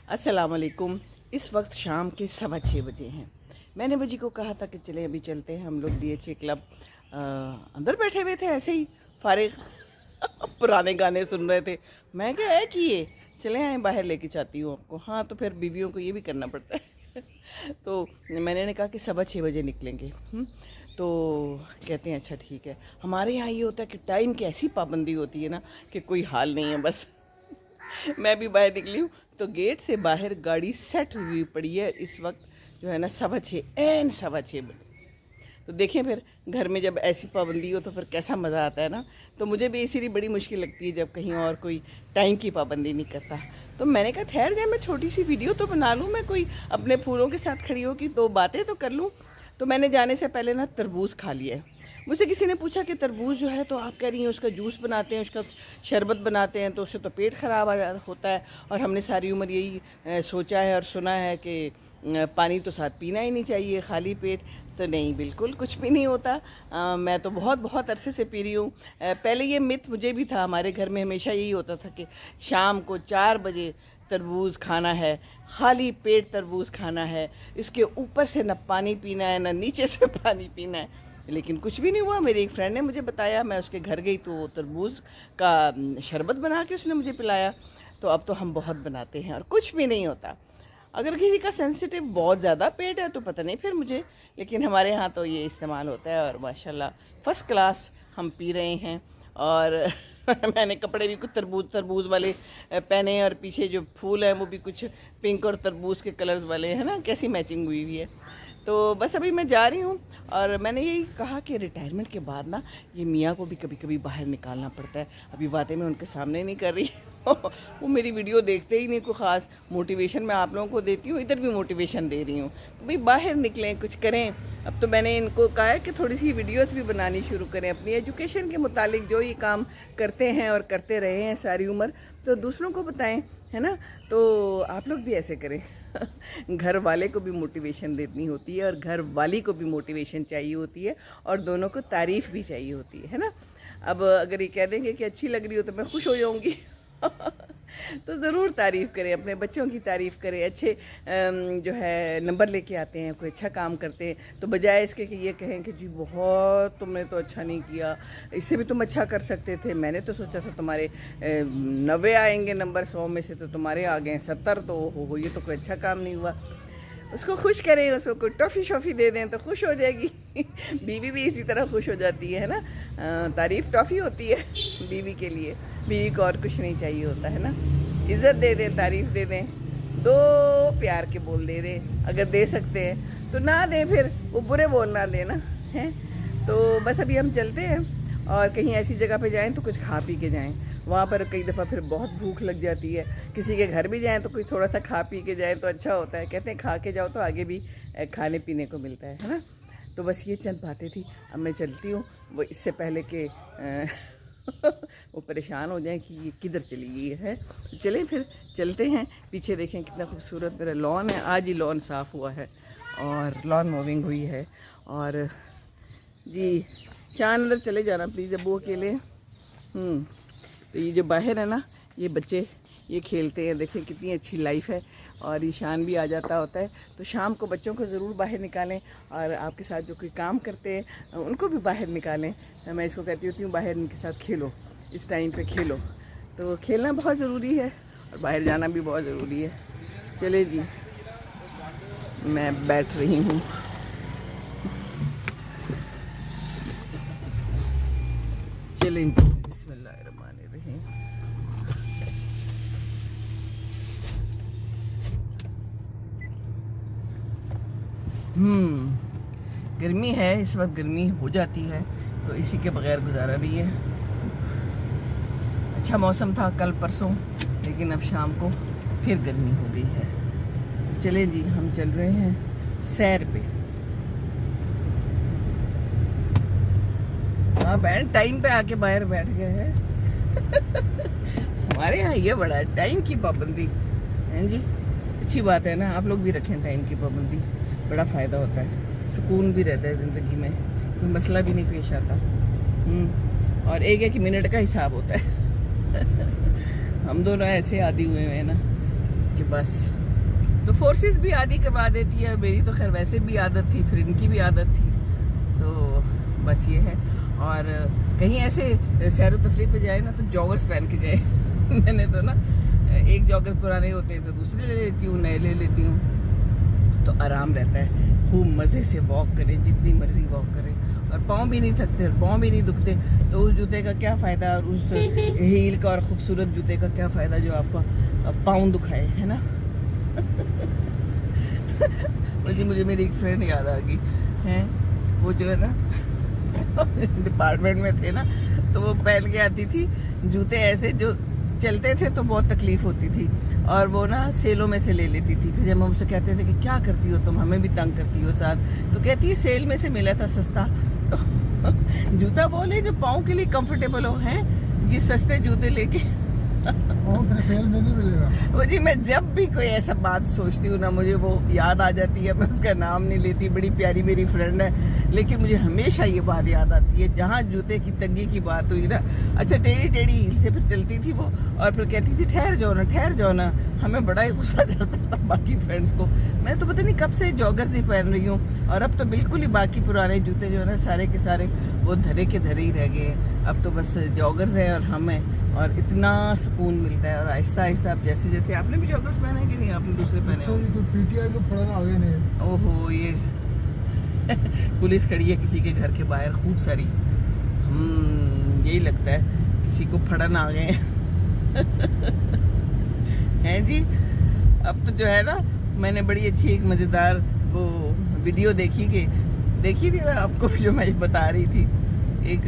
अस्सलाम वालेकुम। इस वक्त शाम के 6:15 बजे हैं। मैंने वजी को कहा था कि चले अभी चलते हैं हम लोग DHA क्लब। अंदर बैठे हुए थे ऐसे ही फारिग पुराने गाने सुन रहे थे। मैं क्या है कि ये चले आए बाहर लेके जाती हूँ आपको। हाँ तो फिर बीवियों को ये भी करना पड़ता है तो मैंने कहा कि 6:15 बजे निकलेंगे। तो कहते हैं अच्छा ठीक है। हमारे यहाँ ये होता है कि टाइम की ऐसी पाबंदी होती है ना कि कोई हाल नहीं है बस मैं भी बाहर निकली हूँ तो गेट से बाहर गाड़ी सेट हुई पड़ी है इस वक्त जो है ना 6:15 बजे। तो देखें फिर घर में जब ऐसी पाबंदी हो तो फिर कैसा मज़ा आता है ना। तो मुझे भी इसीलिए बड़ी मुश्किल लगती है जब कहीं और कोई टाइम की पाबंदी नहीं करता। तो मैंने कहा ठहर जाए, मैं छोटी सी वीडियो तो बना लूँ, मैं कोई अपने फूलों के साथ खड़ी होकर 2 बातें तो कर लूँ। तो मैंने जाने से पहले ना तरबूज खा लिया है। मुझसे किसी ने पूछा कि तरबूज जो है तो आप कह रही हैं उसका जूस बनाते हैं, उसका शरबत बनाते हैं तो उससे तो पेट ख़राब होता है। और हमने सारी उम्र यही सोचा है और सुना है कि पानी तो साथ पीना ही नहीं चाहिए खाली पेट। तो नहीं, बिल्कुल कुछ भी नहीं होता। मैं तो बहुत बहुत अरसे से पी रही हूँ। पहले ये मिथ मुझे भी था, हमारे घर में हमेशा यही होता था कि शाम को 4 बजे तरबूज़ खाना है, खाली पेट तरबूज़ खाना है, इसके ऊपर से ना पानी पीना है ना नीचे से पानी पीना है। लेकिन कुछ भी नहीं हुआ। मेरी एक फ्रेंड ने मुझे बताया, मैं उसके घर गई तो वो तरबूज़ का शरबत बना के उसने मुझे पिलाया। तो अब तो हम बहुत बनाते हैं और कुछ भी नहीं होता। अगर किसी का सेंसिटिव बहुत ज़्यादा पेट है तो पता नहीं फिर मुझे, लेकिन हमारे यहाँ तो ये इस्तेमाल होता है और माशाल्लाह फ़र्स्ट क्लास हम पी रहे हैं। और मैंने कपड़े भी कुछ तरबूज वाले पहने और पीछे जो फूल हैं वो भी कुछ पिंक और तरबूज के कलर्स वाले हैं ना, कैसी मैचिंग हुई हुई है। तो बस अभी मैं जा रही हूँ और मैंने यही कहा कि रिटायरमेंट के बाद ना ये मियाँ को भी कभी कभी बाहर निकालना पड़ता है। अभी बातें मैं उनके सामने नहीं कर रही वो मेरी वीडियो देखते ही नहीं, कोई ख़ास मोटिवेशन मैं आप लोगों को देती हूँ, इधर भी मोटिवेशन दे रही हूँ तो भाई बाहर निकलें, कुछ करें। अब तो मैंने इनको कहा है कि थोड़ी सी वीडियोस भी बनानी शुरू करें अपनी एजुकेशन के मुतालिक, जो ये काम करते हैं और करते रहे हैं सारी उम्र, तो दूसरों को बताएं, है ना। तो आप लोग भी ऐसे करें घर वाले को भी मोटिवेशन देनी होती है और घर वाली को भी मोटिवेशन चाहिए होती है और दोनों को तारीफ़ भी चाहिए होती है ना। अब अगर ये कह देंगे कि अच्छी लग रही हो तो मैं खुश हो जाऊंगी तो ज़रूर तारीफ़ करें, अपने बच्चों की तारीफ़ करें। अच्छे जो है नंबर लेके आते हैं, कोई अच्छा काम करते हैं तो बजाय इसके कि ये कहें कि जी बहुत तुमने तो अच्छा नहीं किया, इससे भी तुम अच्छा कर सकते थे, मैंने तो सोचा था तुम्हारे 90 आएंगे नंबर 100 में से तो तुम्हारे आ गए 70, तो हो ये तो कोई अच्छा काम नहीं हुआ। उसको खुश करें, उसको कोई टॉफ़ी शॉफ़ी दे दें तो खुश हो जाएगी बीवी भी इसी तरह खुश हो जाती है ना। तारीफ़ टॉफ़ी होती है बीवी के लिए, बीवी को और कुछ नहीं चाहिए होता है ना। इज़्ज़त दे दें, तारीफ़ दे दें, 2 प्यार के बोल दे दें, अगर दे सकते हैं तो ना दें, फिर वो बुरे बोल ना देना हैं। तो बस अभी हम चलते हैं और कहीं ऐसी जगह पे जाएं तो कुछ खा पी के जाएं। वहाँ पर कई दफ़ा फिर बहुत भूख लग जाती है, किसी के घर भी जाएं तो कोई थोड़ा सा खा पी के जाएं तो अच्छा होता है। कहते हैं खा के जाओ तो आगे भी खाने पीने को मिलता है ना। तो बस ये चंद बातें थी, अब मैं चलती हूँ। वो इससे पहले कि वो परेशान हो जाएं कि ये किधर चली गई है। तो चलें फिर चलते हैं। पीछे देखें कितना खूबसूरत मेरा लॉन है, आज ही लॉन साफ़ हुआ है और लॉन मूविंग हुई है। और जी शान अंदर चले जाना प्लीज़, अबू अकेले। तो ये जो बाहर है ना, ये बच्चे ये खेलते हैं, देखें कितनी अच्छी लाइफ है। और ये शान भी आ जाता होता है तो शाम को बच्चों को ज़रूर बाहर निकालें और आपके साथ जो कोई काम करते हैं उनको भी बाहर निकालें। मैं इसको कहती होती हूँ बाहर इनके साथ खेलो, इस टाइम पे खेलो। तो खेलना बहुत ज़रूरी है और बाहर जाना भी बहुत ज़रूरी है। चले जी, मैं बैठ रही हूँ। चलें जी, बिस्मिल्लाहिर्रहमानिर्रहीम। गर्मी है इस वक्त, गर्मी हो जाती है तो इसी के बगैर गुजारा नहीं है। अच्छा मौसम था कल परसों, लेकिन अब शाम को फिर गर्मी हो गई है। चले जी, हम चल रहे हैं सैर पे। हाँ बहन, टाइम पे आके बाहर बैठ गए हैं हमारे यहाँ ये बड़ा है टाइम की पाबंदी हैं जी। अच्छी बात है ना, आप लोग भी रखें टाइम की पाबंदी, बड़ा फ़ायदा होता है, सुकून भी रहता है ज़िंदगी में, कोई मसला भी नहीं पेश आता। और एक मिनट का हिसाब होता है हम दोनों ऐसे आदी हुए हैं ना कि बस तो फोर्सेस भी आदि करवा देती है। मेरी तो खैर वैसे भी आदत थी, फिर इनकी भी आदत थी, तो बस ये है। और कहीं ऐसे सैर व तफरीह पे जाए ना तो जॉगर्स पहन के जाए। मैंने तो ना एक जॉगर पुराने होते हैं तो दूसरे ले लेती हूँ, नए ले लेती हूँ, तो आराम रहता है। खूब मज़े से वॉक करें, जितनी मर्जी वॉक करें, और पाँव भी नहीं थकते और पाँव भी नहीं दुखते। तो उस जूते का क्या फ़ायदा, और उस हील का और ख़ूबसूरत जूते का क्या फ़ायदा जो आपका पाँव दुखाए, है ना। मुझे मेरी एक फ्रेंड याद आ गई है, वो जो है ना डिपार्टमेंट में थे ना, तो वो पहन के आती थी जूते ऐसे जो चलते थे तो बहुत तकलीफ होती थी, और वो ना सेलों में से ले लेती थी। फिर जब हम उससे कहते थे कि क्या करती हो तुम, हमें भी तंग करती हो साथ, तो कहती है सेल में से मिला था सस्ता। तो जूता बोले जो पाँव के लिए कंफर्टेबल हो, हैं ये सस्ते जूते लेके फिर सेल में नहीं मिलेगा। वो जी, मैं जब भी कोई ऐसा बात सोचती हूँ ना, मुझे वो याद आ जाती है। मैं उसका नाम नहीं लेती, बड़ी प्यारी मेरी फ्रेंड है, लेकिन मुझे हमेशा ये बात याद आती है। जहाँ जूते की तंगी की बात हुई ना, अच्छा टेढ़ी टेढ़ी हील से फिर चलती थी वो, और फिर कहती थी ठहर जाओ ना। हमें बड़ा ही गुस्सा चढ़ता था बाकी फ्रेंड्स को। मैं तो पता नहीं कब से जॉगर्स ही पहन रही हूँ, और अब तो बिल्कुल ही बाकी पुराने जूते जो है ना सारे के सारे वो धरे के धरे ही रह गए हैं। अब तो बस जॉगर्स हैं और हम हैं, और इतना सुकून मिलता है। और आहिस्ता आहिस्ता आप जैसे जैसे, आपने भी जॉगर्स पहने हैं कि नहीं, आपने दूसरे पहने हो? तो पीटीआई को पढ़ना आगे नहीं। ओहो, ये पुलिस खड़ी है किसी के घर के बाहर खूब सारी। यही लगता है किसी को फड़न आ गए हैं जी। अब तो जो है ना, मैंने बड़ी अच्छी एक मज़ेदार वो वीडियो देखी थी ना आपको, जो मैं बता रही थी। एक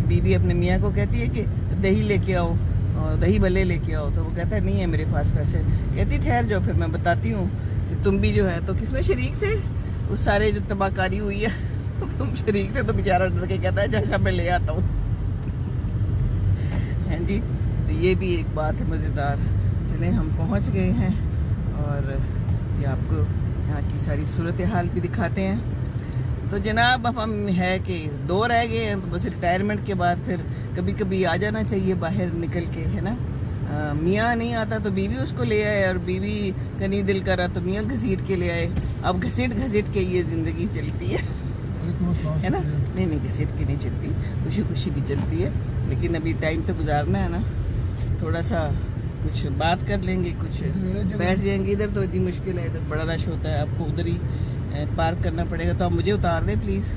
बीवी अपने मियाँ को कहती है कि दही लेके आओ, दही भले लेके आओ, तो वो कहता है नहीं है मेरे पास पैसे। कहती ठहर जाओ, फिर मैं बताती हूँ कि तुम भी जो है तो किसमें शरीक थे, उस सारे जो तबाहकारी हुई है तुम शरीक थे। तो बेचारा डर के कहता है अच्छा मैं ले आता हूँ। हैं जी, तो ये भी एक बात है मज़ेदार। चलें, हम पहुँच गए हैं, और ये आपको यहाँ की सारी सूरत हाल भी दिखाते हैं। तो जनाब अब हम है कि 2 रह गए हैं, तो बस रिटायरमेंट के बाद फिर कभी कभी आ जाना चाहिए बाहर निकल के, है ना। मियाँ नहीं आता तो बीवी उसको ले आए, और बीवी का नहीं दिल करा तो मियाँ घसीट के ले आए। अब घसीट के ये ज़िंदगी चलती है ना। नहीं घसीट के नहीं चलती, खुशी खुशी भी चलती है। लेकिन अभी टाइम तो गुजारना है ना, थोड़ा सा कुछ बात कर लेंगे, कुछ बैठ जाएंगे। इधर तो इतनी मुश्किल है, इधर बड़ा रश होता है, आपको उधर ही पार्क करना पड़ेगा। तो आप मुझे उतार दें प्लीज़,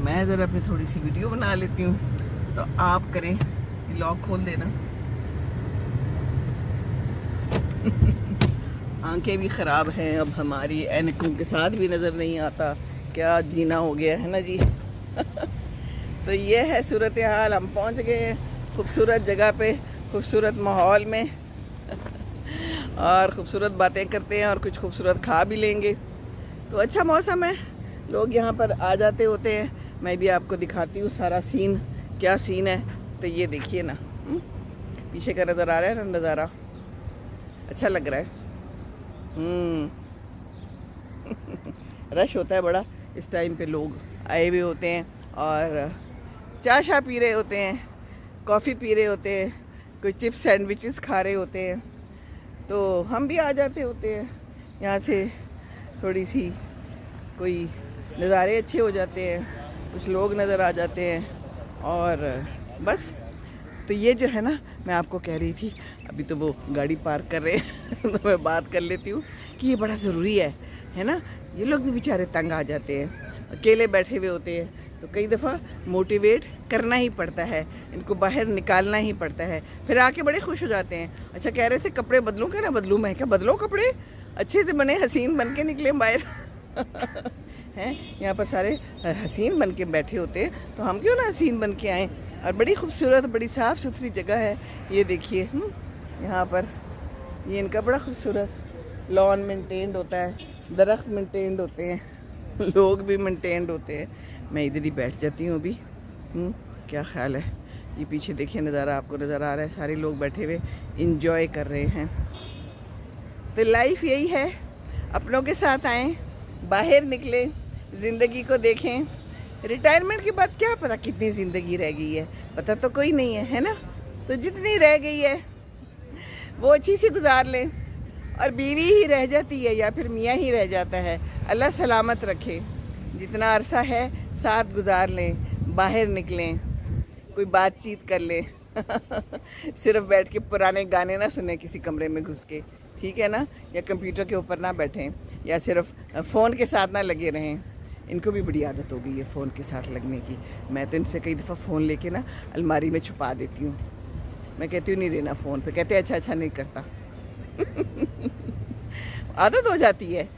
मैं ज़रा अपनी थोड़ी सी वीडियो बना लेती हूँ, तो आप करें, लॉक खोल देना। आंखें भी ख़राब हैं अब हमारी, ऐनकों के साथ भी नज़र नहीं आता, क्या जीना हो गया है ना जी। तो ये है सूरत हाल। हम पहुँच गए हैं खूबसूरत जगह पे, खूबसूरत माहौल में, और ख़ूबसूरत बातें करते हैं और कुछ खूबसूरत खा भी लेंगे। तो अच्छा मौसम है, लोग यहाँ पर आ जाते होते हैं। मैं भी आपको दिखाती हूँ सारा सीन, क्या सीन है। तो ये देखिए ना, पीछे का नज़र आ रहा है ना नज़ारा, अच्छा लग रहा है। रश होता है बड़ा इस टाइम पे, लोग आए हुए होते हैं और चाय शाह पी रहे होते हैं, कॉफ़ी पी रहे होते हैं, कोई चिप्स सैंडविचेस खा रहे होते हैं। तो हम भी आ जाते होते हैं यहाँ से, थोड़ी सी कोई नज़ारे अच्छे हो जाते हैं, कुछ लोग नज़र आ जाते हैं, और बस। तो ये जो है ना, मैं आपको कह रही थी, अभी तो वो गाड़ी पार्क कर रहे हैं तो मैं बात कर लेती हूँ कि ये बड़ा ज़रूरी है ना। ये लोग भी बेचारे तंग आ जाते हैं, अकेले बैठे हुए होते हैं, तो कई दफ़ा मोटिवेट करना ही पड़ता है, इनको बाहर निकालना ही पड़ता है, फिर आके बड़े खुश हो जाते हैं। अच्छा कह रहे थे कपड़े बदलूं, क्या ना बदलूं? मैं क्या बदलो कपड़े, अच्छे से बने, हसीन बन के निकले बाहर। हैं यहाँ पर सारे हसीन बन के बैठे होते हैं, तो हम क्यों ना हसीन बन के आएँ। और बड़ी खूबसूरत, बड़ी साफ़ सुथरी जगह है, ये देखिए। यहाँ पर ये इनका बड़ा खूबसूरत लॉन मेंटेन्ड होता है, दरख्त मेंटेन्ड होते हैं, लोग भी मेंटेन्ड होते हैं। मैं इधर ही बैठ जाती हूँ अभी। क्या ख्याल है? ये पीछे देखिए नज़ारा, आपको नज़र आ रहा है, सारे लोग बैठे हुए इंजॉय कर रहे हैं। तो लाइफ यही है, अपनों के साथ आएँ, बाहर निकलें, ज़िंदगी को देखें। रिटायरमेंट के बाद क्या पता कितनी ज़िंदगी रह गई है, पता तो कोई नहीं है, है ना। तो जितनी रह गई है वो अच्छी सी गुजार लें, और बीवी ही रह जाती है या फिर मियाँ ही रह जाता है। अल्लाह सलामत रखे। जितना अरसा है साथ गुजार लें, बाहर निकलें, कोई बातचीत कर लें। सिर्फ बैठ के पुराने गाने ना सुने किसी कमरे में घुस के, ठीक है ना, या कंप्यूटर के ऊपर ना बैठें, या सिर्फ फ़ोन के साथ ना लगे रहें। इनको भी बड़ी आदत हो गई है फ़ोन के साथ लगने की। मैं तो इनसे कई दफ़ा फ़ोन लेके ना अलमारी में छुपा देती हूँ। मैं कहती हूँ नहीं देना फ़ोन पे, कहते अच्छा अच्छा नहीं करता। आदत हो जाती है,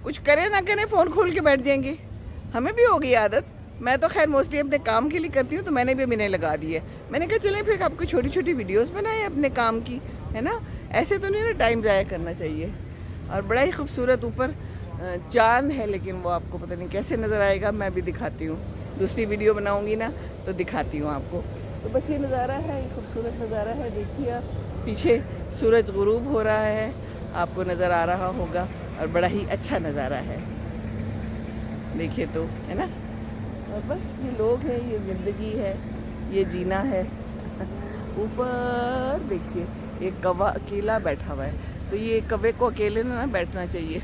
कुछ करें ना करें फ़ोन खोल के बैठ जाएंगे। हमें भी हो गई आदत। मैं तो खैर मोस्टली अपने काम के लिए करती हूँ, तो मैंने भी मैंने लगा दी है। मैंने कहा चलें फिर आपको छोटी छोटी वीडियोस बनाएं अपने काम की, है ना, ऐसे तो नहीं ना टाइम ज़ाया करना चाहिए। और बड़ा ही खूबसूरत ऊपर चांद है, लेकिन वो आपको पता नहीं कैसे नज़र आएगा, मैं भी दिखाती हूँ। दूसरी वीडियो बनाऊँगी ना तो दिखाती हूँ आपको। तो बस ये नज़ारा है, ये खूबसूरत नज़ारा है। देखिए आप पीछे सूरज गुरूब हो रहा है, आपको नज़र आ रहा होगा, और बड़ा ही अच्छा नज़ारा है, देखिए तो, है ना। और बस ये लोग हैं, ये ज़िंदगी है, ये जीना है। ऊपर देखिए एक कौवा अकेला बैठा हुआ है, तो ये कौवे को अकेले ना बैठना चाहिए।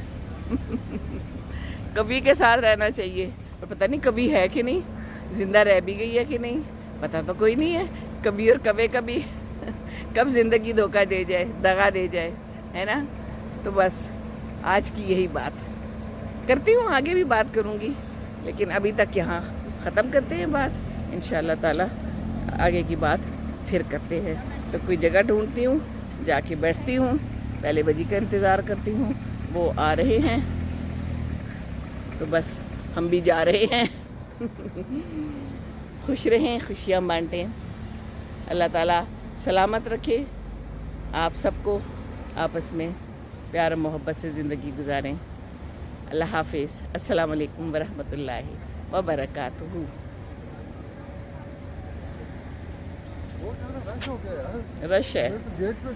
कभी के साथ रहना चाहिए। और पता नहीं कभी है कि नहीं, जिंदा रह भी गई है कि नहीं, पता तो कोई नहीं है। कभी और कभी कभी कब ज़िंदगी धोखा दे जाए, दगा दे जाए, है ना। तो बस आज की यही बात करती हूँ, आगे भी बात करूँगी, लेकिन अभी तक यहाँ ख़त्म करते हैं बात। इंशाअल्लाह ताला आगे की बात फिर करते हैं। तो कोई जगह ढूंढती हूँ, जाके बैठती हूँ, पहले वजी का इंतज़ार करती हूँ, वो आ रहे हैं तो बस हम भी जा रहे हैं। खुश रहें, खुशियाँ बांटें। अल्लाह ताला सलामत रखे आप सबको, आपस में प्यार मोहब्बत से ज़िंदगी गुजारें। अल्लाह हाफिज़। अस्सलाम वालेकुम वरहमतुल्लाहि व बरकातुहू। रश है। गेट पे